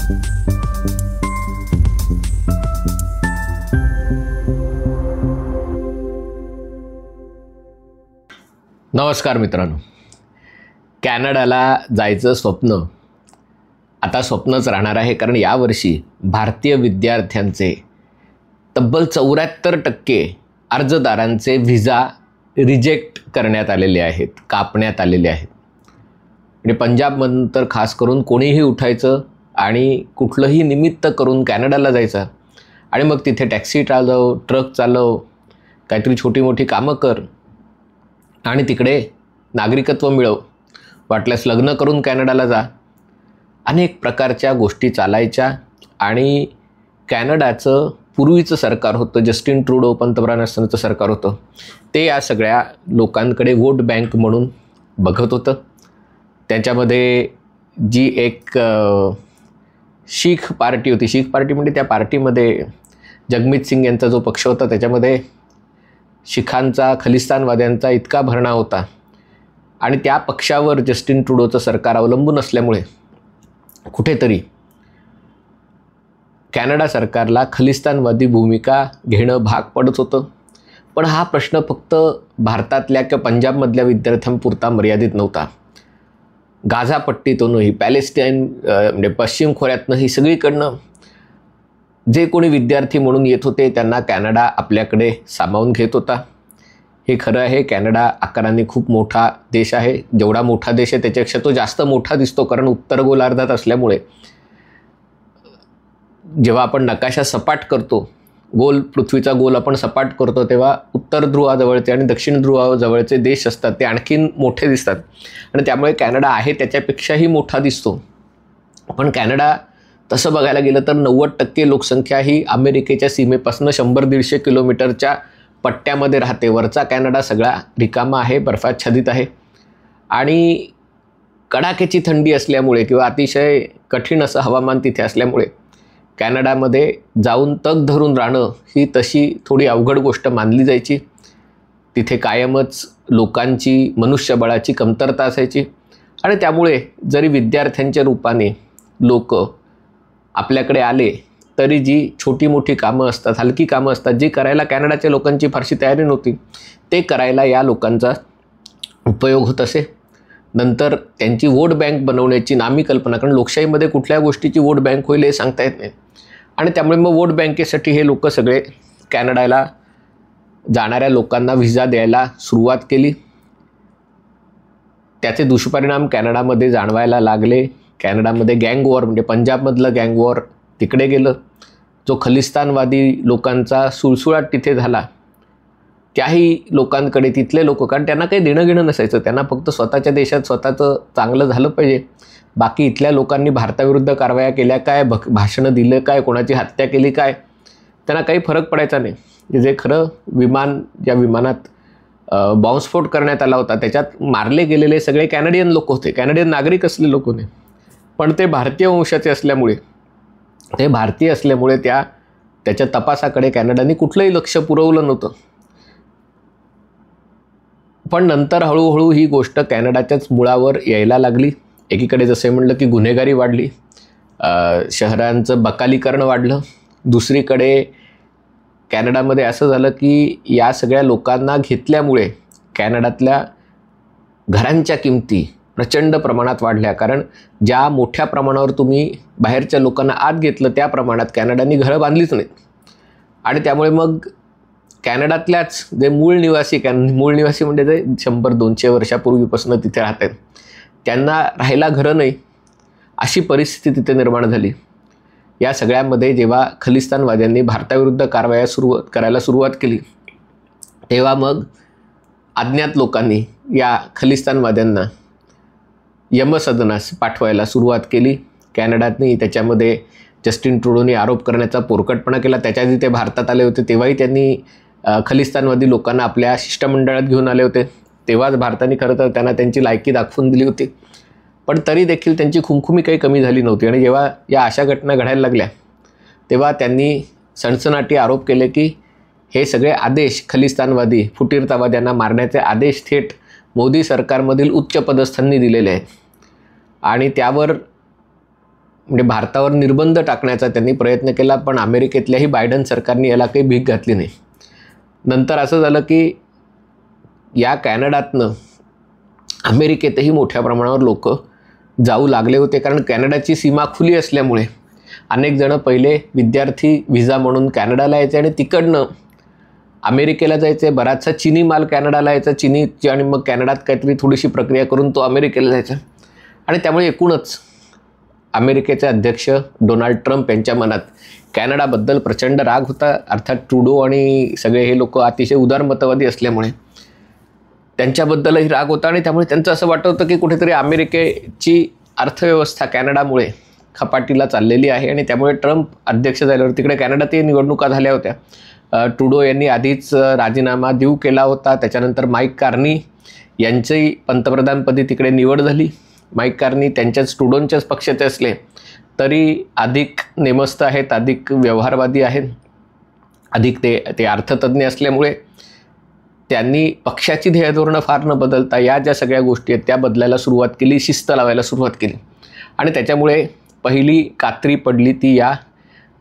नमस्कार मित्रांनो, कॅनडाला जायचं स्वप्न आता स्वप्नच राहणार आहे, कारण यावर्षी भारतीय विद्यार्थ्यांचे तब्बल 74% अर्जदारांचे व्हिसा रिजेक्ट करण्यात आलेले आहेत, कापण्यात आलेले आहेत. म्हणजे पंजाबमधून तर खास करून कोणीही उठायचं आणि कुठलंही निमित्त करून कॅनडाला जायचं आणि मग तिथे टॅक्सी चालव, ट्रक चालव, काहीतरी छोटी मोठी कामं कर आणि तिकडे नागरिकत्व मिळव, वाटल्यास लग्न करून कॅनडाला जा. अनेक प्रकारच्या गोष्टी चालायच्या आणि कॅनडाचं पूर्वीचं सरकार होतं, जस्टिन ट्रूडो पंतप्रधान असतानाचं सरकार होतं, ते या सगळ्या लोकांकडे वोट बँक म्हणून बघत होतं. त्याच्यामध्ये जी एक शीख पार्टी होती, शीख पार्टी म्हणजे त्या पार्टीमध्ये जगमीत सिंग यांचा जो पक्ष होता त्याच्यामध्ये शिखांचा, खलिस्तानवाद्यांचा इतका भरणा होता आणि त्या पक्षावर जस्टिन ट्रूडोचं सरकार अवलंबून असल्यामुळे कुठेतरी कॅनडा सरकारला खलिस्तानवादी भूमिका घेणं भाग पडत होतं. पण हा प्रश्न फक्त भारतातल्या किंवा पंजाबमधल्या विद्यार्थ्यांपुरता मर्यादित नव्हता. गाझा पट्टीतूनही, पॅलेस्टाईन म्हणजे पश्चिम खोऱ्यातनंही सगळीकडनं जे कोणी विद्यार्थी म्हणून येत होते त्यांना कॅनडा आपल्याकडे सामावून घेत होता. हे खरं आहे, कॅनडा आकाराने खूप मोठा देश आहे. जेवढा मोठा देश आहे त्याच्यापेक्षा तो जास्त मोठा दिसतो, कारण उत्तर गोलार्धात असल्यामुळे जेव्हा आपण नकाशा सपाट करतो, पृथ्वीचा गोल आपण सपाट करतो, तेव्हा उत्तर ध्रुवाजवळचे आणि दक्षिण ध्रुवाजवळचे देश असतात ते आणखीन मोठे दिसतात आणि त्यामुळे कॅनडा आहे त्याच्यापेक्षाही मोठा दिसतो. पण कॅनडा तसं बघायला गेलं तर 90% लोकसंख्या ही अमेरिकेच्या सीमेपासून 100-150 किलोमीटरच्या पट्ट्यामध्ये राहते. वरचा कॅनडा सगळा रिकामा आहे, बर्फाच्छादित आहे आणि कडाक्याची थंडी असल्यामुळे किंवा अतिशय कठीण असं हवामान तिथे असल्यामुळे कॅनडामध्ये जाऊन तग धरून राहणं ही तशी थोडी अवघड गोष्ट मानली जायची. तिथे कायमच लोकांची, मनुष्यबळाची कमतरता असायची आणि त्यामुळे जरी विद्यार्थ्यांच्या रूपाने लोक आपल्याकडे आले तरी जी छोटी मोठी कामं असतात, हलकी कामं असतात, जी करायला कॅनडाच्या लोकांची फारशी तयारी नव्हती, ते करायला या लोकांचा उपयोग होत असे. नंतर त्यांची वोट बँक बनवण्याची नामी कल्पना, कारण लोकशाहीमध्ये कुठल्या गोष्टीची वोट बँक होईल हे सांगता येत नाही आणि त्यामुळे मग वोट बँकेसाठी हे लोक सगळे कॅनडाला जाणाऱ्या लोकांना व्हिसा द्यायला सुरुवात केली. त्याचे दुष्परिणाम कॅनडामध्ये जाणवायला लागले. कॅनडामध्ये गँग वॉर म्हणजे पंजाबमधलं गँग वॉर तिकडे गेलं. जो खलिस्तानवादी लोकांचा सुळसुळाट तिथे झाला, त्याही लोकांकडे तिथले लोक, कारण त्यांना काही देणं घेणं नसायचं, त्यांना फक्त स्वतःच्या देशात स्वतःचं चांगलं झालं पाहिजे, बाकी इथल्या लोकांनी भारताविरुद्ध कारवाया केल्या काय, भाषणं दिलं काय, कोणाची हत्या केली काय, त्यांना काही फरक पडायचा नाही. जे खरं विमान, ज्या विमानात बॉम्बस्फोट करण्यात आला होता त्याच्यात मारले गेलेले सगळे कॅनडियन लोक होते, कॅनडियन नागरिक असले लोक होते, पण ते भारतीय वंशाचे असल्यामुळे, त्याच्या तपासाकडे कॅनडाने कुठलंही लक्ष पुरवलं नव्हतं. पण नंतर हळूहळू ही गोष्ट कॅनडाच्याच मुळावर यायला लागली. एकीकडे जसे म्हणलं की गुन्हेगारी वाढली, शहरांचं बकालीकरण वाढलं. दुसरीकडे कॅनडामध्ये असं झालं की या सगळ्या लोकांना घेतल्यामुळे कॅनडातल्या घरांच्या किमती प्रचंड प्रमाणात वाढल्या, कारण ज्या मोठ्या प्रमाणावर तुम्ही बाहेरच्या लोकांना आत घेतलं त्या प्रमाणात कॅनडाने घरं बांधलीच नाहीत आणि त्यामुळे मग कॅनडातल्याच जे मूळ निवासी म्हणजे जे 100-200 वर्षापूर्वीपासून तिथे राहत आहेत त्यांना राहायला घरं नाही, अशी परिस्थिती तिथे निर्माण झाली. या सगळ्यामध्ये जेव्हा खलिस्तानवाद्यांनी भारताविरुद्ध कारवाया करायला सुरुवात केली तेव्हा मग अज्ञात लोकांनी या खलिस्तानवाद्यांना यमसदनास पाठवायला सुरुवात केली. कॅनडातनी त्याच्यामध्ये जस्टिन ट्रूडोनी आरोप करण्याचा पोरकटपणा केला. त्याच्या आधी ते भारतात आले होते तेव्हाही त्यांनी खलिस्तानवादी लोकांना आपल्या शिष्टमंडळात घेऊन आले होते, तेव्हाच भारताने खरं तर त्यांना त्यांची लायकी दाखवून दिली होती. पण तरी देखील त्यांची खुमखुमी काही कमी झाली नव्हती आणि जेव्हा या अशा घटना घडायला लागल्या तेव्हा त्यांनी सनसनाटी आरोप केले की हे सगळे आदेश, खलिस्तानवादी फुटीरतावाद्यांना मारण्याचे आदेश थेट मोदी सरकारमधील उच्च पदस्थांनी दिलेले आहेत आणि त्यावर म्हणजे भारतावर निर्बंध टाकण्याचा त्यांनी प्रयत्न केला, पण अमेरिकेतल्याही बायडन सरकारने याला काही भीक घातली नाही. नंतर असं झालं की या कॅनडातनं अमेरिकेतही मोठ्या प्रमाणावर लोक जाऊ लागले होते, कारण कॅनडाची सीमा खुली असल्यामुळे अनेक जण पहिले विद्यार्थी व्हिसा म्हणून कॅनडाला यायचे आणि तिकडनं अमेरिकेला जायचे. बराचसा चिनी माल कॅनडाला यायचा, चिनीची, आणि मग कॅनडात काहीतरी थोडीशी प्रक्रिया करून तो अमेरिकेला जायचा. आणि त्यामुळे एकूणच अमेरिकेचे अध्यक्ष डोनाल्ड ट्रम्प यांच्या मनात कॅनडाबद्दल प्रचंड राग होता. अर्थात ट्रुडो आणि सगळे हे लोक अतिशय उदारमतवादी असल्यामुळे त्यांच्याबद्दलही राग होता, आणि त्यामुळे त्यांचं असं वाटत होतं की कुठेतरी अमेरिकेची अर्थव्यवस्था कॅनडामुळे खपाटीला चाललेली आहे. आणि त्यामुळे ट्रम्प अध्यक्ष झाल्यावर तिकडे कॅनडातही निवडणुका झाल्या होत्या. ट्रुडो यांनी आधीच राजीनामा देऊ केला होता. त्याच्यानंतर माईक कार्नी यांचीही पंतप्रधानपदी तिकडे निवड झाली. माईक कार्नी त्यांच्याच ट्रुडोंच्याच पक्षाचे असले तरी अधिक नेमस्त आहेत, अधिक व्यवहारवादी आहेत, अधिक ते अर्थतज्ञ असल्यामुळे त्यांनी पक्षाची ध्येयधोरणं फार न बदलता या ज्या सगळ्या गोष्टी आहेत त्या बदलायला सुरुवात केली, शिस्त लावायला सुरुवात केली. आणि त्याच्यामुळे पहिली कात्री पडली ती या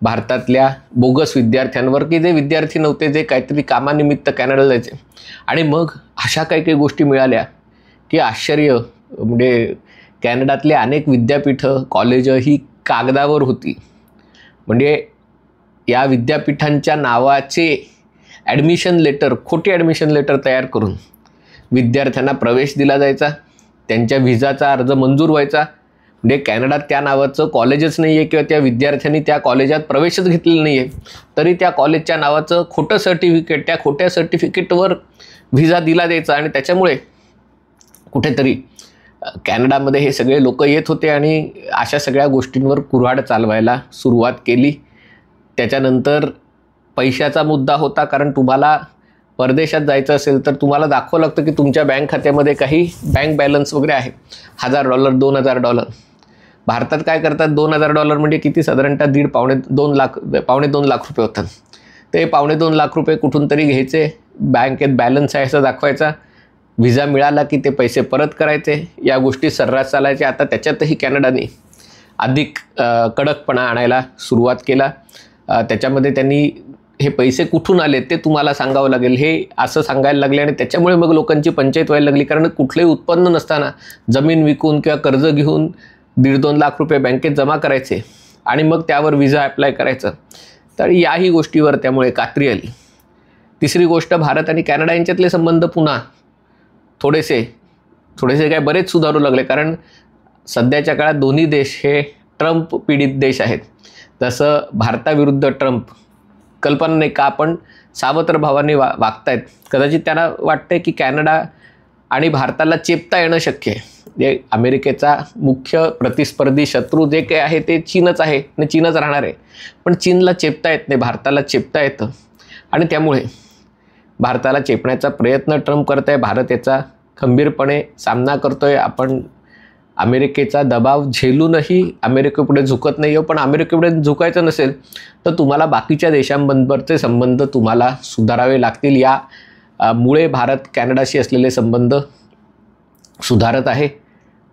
भारतातल्या बोगस विद्यार्थ्यांवर, की जे विद्यार्थी नव्हते, जे काहीतरी कामानिमित्त कॅनडाला जायचे. आणि मग अशा काही काही गोष्टी मिळाल्या की आश्चर्य. म्हणजे कॅनडातले अनेक विद्यापीठं, कॉलेजं ही कागदावर होती. म्हणजे या विद्यापीठांच्या नावाचे ॲडमिशन लेटर, खोटे ॲडमिशन लेटर तयार करून विद्यार्थ्यांना प्रवेश दिला जायचा, त्यांच्या व्हिसाचा अर्ज मंजूर व्हायचा. म्हणजे कॅनडात त्या नावाचं कॉलेजच नाही आहे किंवा त्या विद्यार्थ्यांनी त्या कॉलेजात प्रवेशच घेतलेला नाही आहे, तरी त्या कॉलेजच्या नावाचं खोटं सर्टिफिकेट, त्या खोट्या सर्टिफिकेटवर व्हिसा दिला द्यायचा. आणि त्याच्यामुळे कुठेतरी कॅनडामध्ये हे सगळे लोक येत होते आणि अशा सगळ्या गोष्टींवर कुऱ्हाड चालवायला सुरुवात केली. त्याच्यानंतर पैशाचा मुद्दा होता, कारण तुम्हाला परदेशात जायचं असेल तर तुम्हाला दाखवावं लागतं की तुमच्या बँक खात्यामध्ये काही बँक बॅलन्स वगैरे आहे. $1000, $2000. भारतात काय करतात, $2000 म्हणजे किती, साधारणतः पावणे दोन लाख रुपये होतात. ते $2.25 लाख कुठून तरी घ्यायचे, बँकेत बॅलन्स आहे असं दाखवायचा, व्हिसा मिळाला की ते पैसे परत करायचे. या गोष्टी सर्रास चालायच्या. आता त्याच्यातही कॅनडाने अधिक कडकपणा आणायला सुरुवात केला. त्याच्यामध्ये त्यांनी हे पैसे कुठून आले ते तुम्हाला सांगावं लागेल हे असं सांगायला लागले. आणि त्याच्यामुळे मग लोकांची पंचायत व्हायला लागली, कारण कुठलंही उत्पन्न नसताना जमीन विकून किंवा कर्ज घेऊन $1.5-2 लाख बँकेत जमा करायचे आणि मग त्यावर व्हिसा अप्लाय करायचं. तर याही गोष्टीवर त्यामुळे कात्री आली. तिसरी गोष्ट, भारत आणि कॅनडा यांच्यातले संबंध पुन्हा थोडेसे काय बरेच सुधारू लागले, कारण सध्याच्या काळात दोन्ही देश हे ट्रम्प पीडित देश आहेत. जसं भारताविरुद्ध ट्रम्प, कल्पना नाही का आपण सावत्र भावाने वागतायत. कदाचित त्यांना वाटते की कॅनडा आणि भारताला चेपता येणं शक्य आहे. जे अमेरिकेचा मुख्य प्रतिस्पर्धी शत्रू जे काही आहे ते चीनच आहे आणि चीनच राहणार आहे. पण चीनला चेपता येत नाही, भारताला चेपता येतं. आणि त्यामुळे भारताला चेपण्याचा प्रयत्न ट्रम्प करत आहे. भारत याचा खंबीरपणे सामना करतो आहे. आपण अमेरिकेचा दबाव झेलूनही अमेरिकेपुढे झुकत नाही आहे. पण अमेरिकेपुढे झुकायचं नसेल तर तुम्हाला बाकीच्या देशांबरोबरचे संबंध तुम्हाला सुधारावे लागतील. या मुळे भारत कॅनडाशी असलेले संबंध सुधारत आहे.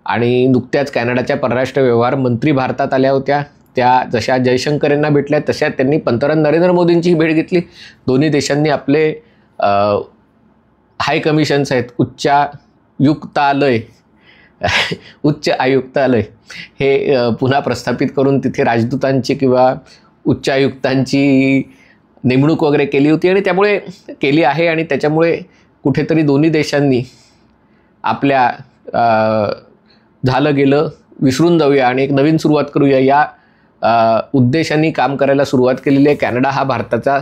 आणि नुकत्याच कॅनडाच्या परराष्ट्र व्यवहार मंत्री भारतात आल्या होत्या. त्या जशा जयशंकर यांना भेटल्या तशा त्यांनी पंतप्रधान नरेंद्र मोदींची भेट घेतली. दोन्ही देशांनी आपले हाय कमिशन्स आहेत, उच्च आयुक्तालय हे पुन्हा प्रस्थापित करून तिथे राजदूतांची किंवा उच्च आयुक्तांची नेमणूक वगैरे केली होती. आणि त्यामुळे केली आहे. आणि त्याच्यामुळे कुठेतरी दोन्ही देशांनी आपल्या झालं गेलं विसरून जाऊया आणि एक नवीन सुरुवात करूया या उद्देशाने काम करायला सुरुवात केलेली आहे. कॅनडा हा भारताचा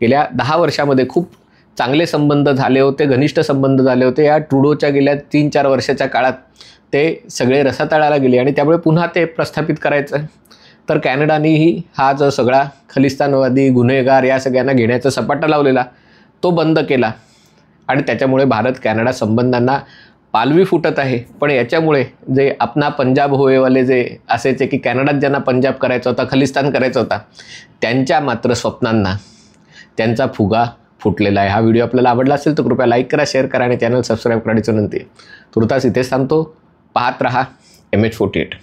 गेल्या 10 वर्षामध्ये खूप चांगले संबंध झाले होते, घनिष्ठ संबंध झाले होते. या ट्रुडोच्या गेल्या 3-4 वर्षाच्या काळात ते सगळे रसातळाला गेले आणि त्यामुळे पुन्हा ते प्रस्थापित करायचं. तर कॅनडानेही हा जो सगळा खलिस्तानवादी, गुन्हेगार या सगळ्यांना घेण्याचा सपाटा लावलेला तो बंद केला. आणि त्याच्यामुळे भारत कॅनडा संबंधांना पालवी फुटत आहे. पण याच्यामुळे जे अपना पंजाब होएवाले जे असायचे की कॅनडात ज्यांना पंजाब करायचा होता, खलिस्तान करायचा होता, त्यांच्या मात्र स्वप्नांना त्यांचा फुगा फुटलेला आहे. हा व्हिडिओ आपल्याला आवडला असेल तर कृपया लाईक करा, शेअर करा आणि चॅनल सबस्क्राईब करायची विनंती. तुर्तास इथेच थांबतो. पाहत रहा MH48.